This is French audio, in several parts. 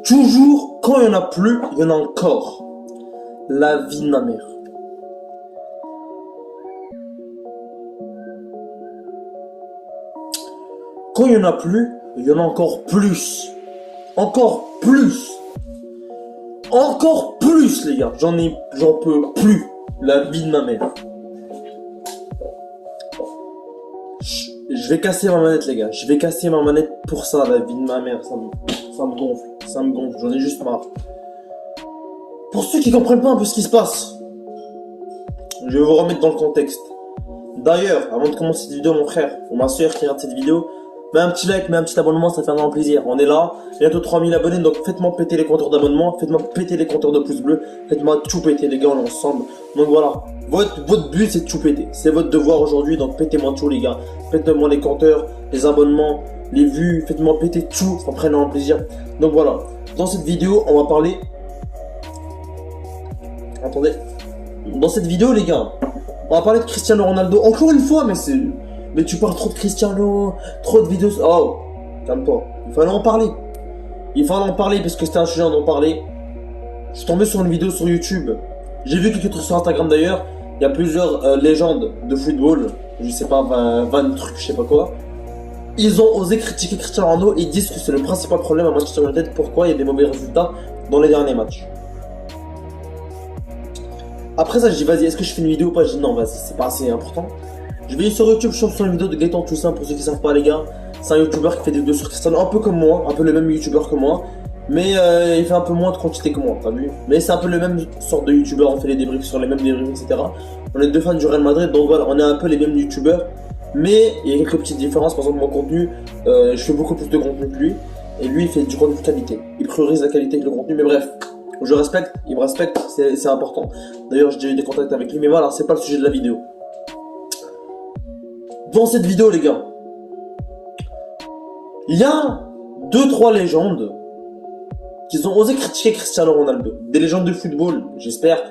Toujours, quand il n'y en a plus, il y en a encore. La vie de ma mère. Quand il n'y en a plus, il y en a encore plus. Encore plus. Encore plus, les gars. J'en peux plus. La vie de ma mère. Je vais casser ma manette, les gars. Je vais casser ma manette pour ça, la vie de ma mère. Ça me gonfle. Ça me gonfle. J'en ai juste marre. Pour ceux qui comprennent pas un peu ce qui se passe, je vais vous remettre dans le contexte. D'ailleurs, avant de commencer cette vidéo, mon frère ou ma soeur qui regarde cette vidéo, mets un petit like, mets un petit abonnement, ça fait un grand plaisir. On est là, bientôt 3000 abonnés, donc faites-moi péter les compteurs d'abonnement, faites-moi péter les compteurs de pouces bleus, faites-moi tout péter, les gars, on est ensemble. Donc voilà, votre but c'est de tout péter, c'est votre devoir aujourd'hui, donc pétez-moi tout, les gars. Faites-moi les compteurs, les abonnements, les vues, faites-moi péter tout, ça me ferait un grand plaisir. Donc voilà, dans cette vidéo, on va parler... Attendez, dans cette vidéo, les gars, on va parler de Cristiano Ronaldo, encore une fois, mais tu parles trop de Cristiano, trop de vidéos... Oh, calme-toi. Il fallait en parler. Il fallait en parler parce que c'était un sujet d'en parler. Je suis tombé sur une vidéo sur YouTube. J'ai vu quelques trucs sur Instagram d'ailleurs. Il y a plusieurs légendes de football. Je sais pas, 20 trucs, je sais pas quoi. Ils ont osé critiquer Cristiano Ronaldo et ils disent que c'est le principal problème à Manchester United. Pourquoi il y a des mauvais résultats dans les derniers matchs. Après ça, je dis vas-y, est-ce que je fais une vidéo ou pas? Je dis non, vas-y, c'est pas assez important. Je vais sur YouTube, je tombe sur une vidéo de Gaëtan Toussaint, pour ceux qui savent pas, les gars. C'est un youtubeur qui fait des vidéos sur Cristiano, un peu comme moi, un peu le même youtubeur que moi. Mais il fait un peu moins de quantité que moi, t'as vu? Mais c'est un peu le même sorte de youtubeur, on fait les débriefs sur les mêmes débriefs, etc. On est deux fans du Real Madrid, donc voilà, on est un peu les mêmes youtubeurs. Mais il y a quelques petites différences, par exemple mon contenu, je fais beaucoup plus de contenu que lui. Et lui, il fait du contenu de qualité. Il priorise la qualité que le contenu, mais bref. Je respecte, il me respecte, c'est important. D'ailleurs, j'ai déjà eu des contacts avec lui, mais voilà, c'est pas le sujet de la vidéo. Dans cette vidéo, les gars, il y a 2-3 légendes qui ont osé critiquer Cristiano Ronaldo. Des légendes du football, j'espère.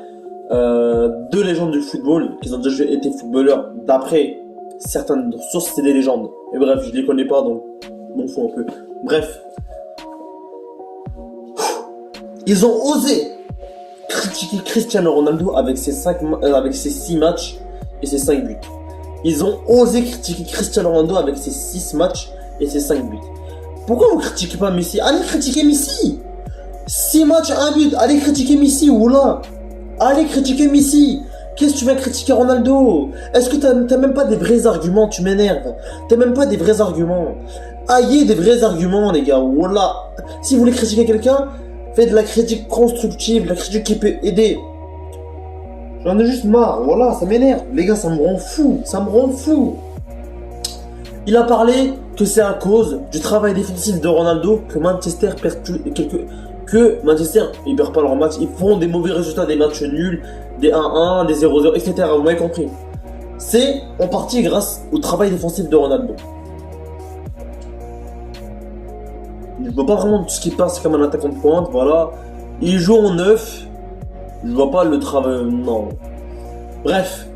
2 légendes du football qui ont déjà été footballeurs. D'après certaines sources, c'est des légendes. Et bref, je les connais pas, donc m'en fous un peu. Bref. Ils ont osé critiquer Cristiano Ronaldo avec ses 6 matchs et ses 5 buts. Ils ont osé critiquer Cristiano Ronaldo avec ses 6 matchs et ses 5 buts. Pourquoi vous critiquez pas Messi? Allez critiquer Messi. 6 matchs, 1 but. Allez critiquer Messi, oula. Allez critiquer Messi. Qu'est-ce que tu viens critiquer Ronaldo? Est-ce que t'as même pas des vrais arguments? Tu m'énerves. T'as même pas des vrais arguments. Ayez des vrais arguments, les gars, voilà. Si vous voulez critiquer quelqu'un, faites de la critique constructive, de la critique qui peut aider. J'en ai juste marre, voilà, ça m'énerve. Les gars, ça me rend fou, ça me rend fou. Il a parlé que c'est à cause du travail défensif de Ronaldo que Manchester perd Manchester, ils perdent pas leur match, ils font des mauvais résultats, des matchs nuls, des 1-1, des 0-0, etc. Vous m'avez compris. C'est en partie grâce au travail défensif de Ronaldo. Je vois pas vraiment tout ce qui passe comme un attaquant de pointe, voilà. Il joue en 9. Je vois pas le travail, non. Bref,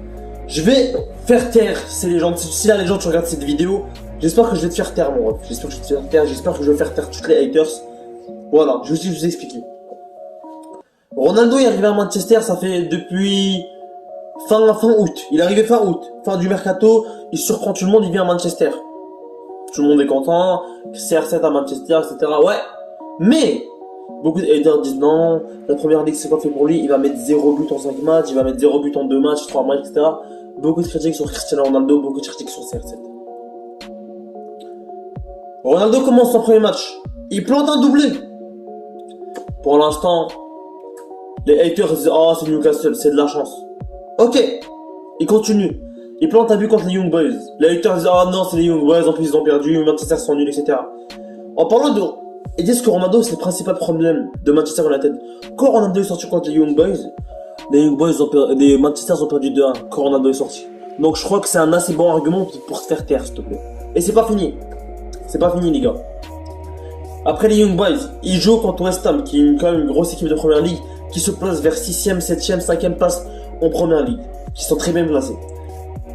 je vais faire taire ces légendes. Si la légende tu regardes cette vidéo, j'espère que je vais te faire taire, mon ref. J'espère que je vais te faire taire, j'espère que je vais faire taire toutes les haters. Voilà, je vais juste vous expliquer. Ronaldo est arrivé à Manchester, ça fait depuis fin août. Il est arrivé fin août, fin du mercato, il surprend tout le monde, il vient à Manchester. Tout le monde est content, CR7 à Manchester, etc. Ouais, mais beaucoup de haters disent non, la première ligue c'est pas fait pour lui, il va mettre 0 but en 5 matchs, il va mettre 0 but en 2 matchs, 3 matchs, etc. Beaucoup de critiques sur Cristiano Ronaldo, beaucoup de critiques sur CR7. Ronaldo commence son premier match, il plante un doublé. Pour l'instant, les haters disent oh c'est Newcastle, c'est de la chance. Ok, il continue. Il plante un but contre les Young Boys. Les haters disent oh non c'est les Young Boys, en plus ils ont perdu, Manchester sont nuls, etc. En parlant de... Ils disent que Ronaldo c'est le principal problème de Manchester United. Quand Ronaldo est sorti contre les Young Boys, les Manchester ont perdu 2-1 quand Ronaldo est sorti. Donc je crois que c'est un assez bon argument pour te faire taire s'il te plaît. Et c'est pas fini. C'est pas fini les gars. Après les Young Boys, ils jouent contre West Ham, qui est quand même une grosse équipe de première ligue, qui se place vers 6ème, 7ème, 5ème place en première ligue, qui sont très bien placés.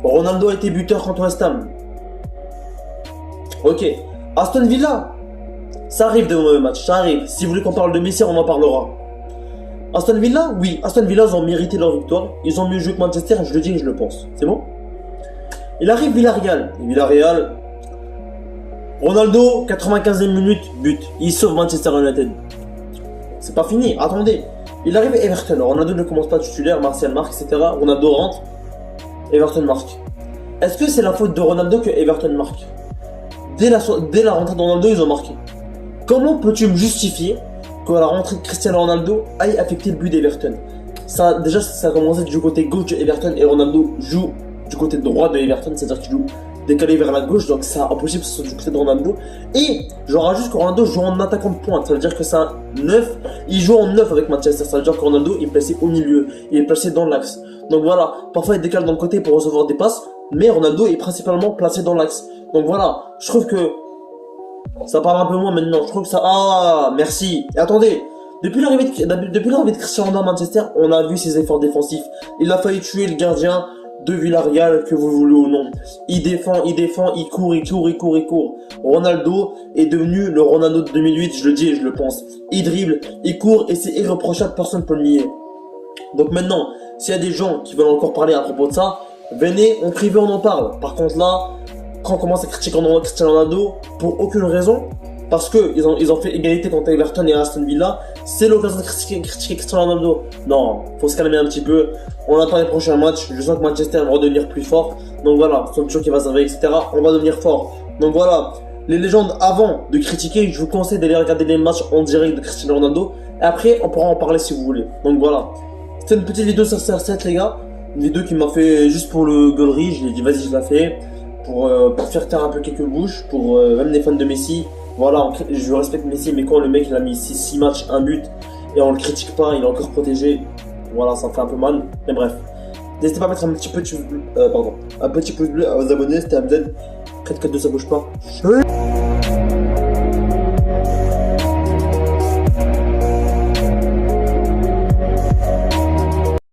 Ronaldo a été buteur contre West Ham. Ok. Aston Villa, Ça arrive des mauvais matchs, ça arrive. Si vous voulez qu'on parle de Messi, on en parlera. Aston Villa, oui, Aston Villa, ils ont mérité leur victoire. Ils ont mieux joué que Manchester, je le dis et je le pense. C'est bon? Il arrive Villarreal. Et Villarreal, Ronaldo, 95e minute, but. Il sauve Manchester United. C'est pas fini, attendez. Il arrive Everton. Ronaldo ne commence pas titulaire, Martial marque, etc. Ronaldo rentre, Everton marque. Est-ce que c'est la faute de Ronaldo que Everton marque? Dès la rentrée de Ronaldo, ils ont marqué. Comment peux-tu me justifier que la rentrée de Cristiano Ronaldo aille affecter le but d'Everton? Déjà, ça a commencé du côté gauche de Everton et Ronaldo joue du côté droit de Everton, c'est-à-dire qu'il joue décalé vers la gauche, donc c'est impossible que ce soit du côté de Ronaldo. Et je rajoute que Ronaldo joue en attaquant de pointe, ça veut dire que c'est un 9, il joue en 9 avec Manchester, ça veut dire que Ronaldo est placé au milieu, il est placé dans l'axe. Donc voilà, parfois il décale dans le côté pour recevoir des passes, mais Ronaldo est principalement placé dans l'axe. Donc voilà, je trouve que ça parle un peu moins maintenant, je trouve que ça... Ah, merci. Et attendez, depuis l'arrivée de Cristiano Ronaldo à Manchester, on a vu ses efforts défensifs. Il a failli tuer le gardien de Villarreal, que vous voulez ou non. Il défend, il court. Ronaldo est devenu le Ronaldo de 2008, je le dis et je le pense. Il dribble, il court et c'est irréprochable, personne ne peut le nier. Donc maintenant, s'il y a des gens qui veulent encore parler à propos de ça, venez, en privé on en parle. Par contre là, quand on commence à critiquer Cristiano Ronaldo, pour aucune raison, parce que ils ont fait égalité contre Everton et Aston Villa, c'est l'occasion de critiquer Cristiano Ronaldo. Non, faut se calmer un petit peu. On attend les prochains matchs. Je sens que Manchester va redevenir plus fort. Donc voilà, Sancho qui va se réveiller, etc. On va devenir fort. Donc voilà, les légendes avant de critiquer, je vous conseille d'aller regarder les matchs en direct de Cristiano Ronaldo. Et après, on pourra en parler si vous voulez. Donc voilà, c'était une petite vidéo sur CR7 les gars. Une vidéo qui m'a fait juste pour le gaulerie. Je l'ai dit vas-y, je la fais. Pour faire taire un peu quelques bouches. Pour même les fans de Messi. Voilà, je respecte Messi, mais quand le mec il a mis 6 matchs, 1 but, et on le critique pas, il est encore protégé, voilà, ça me fait un peu mal. Mais bref, n'hésitez pas à mettre un petit pouce bleu à vous abonner, c'était Amzen. Prête que de ça bouge pas.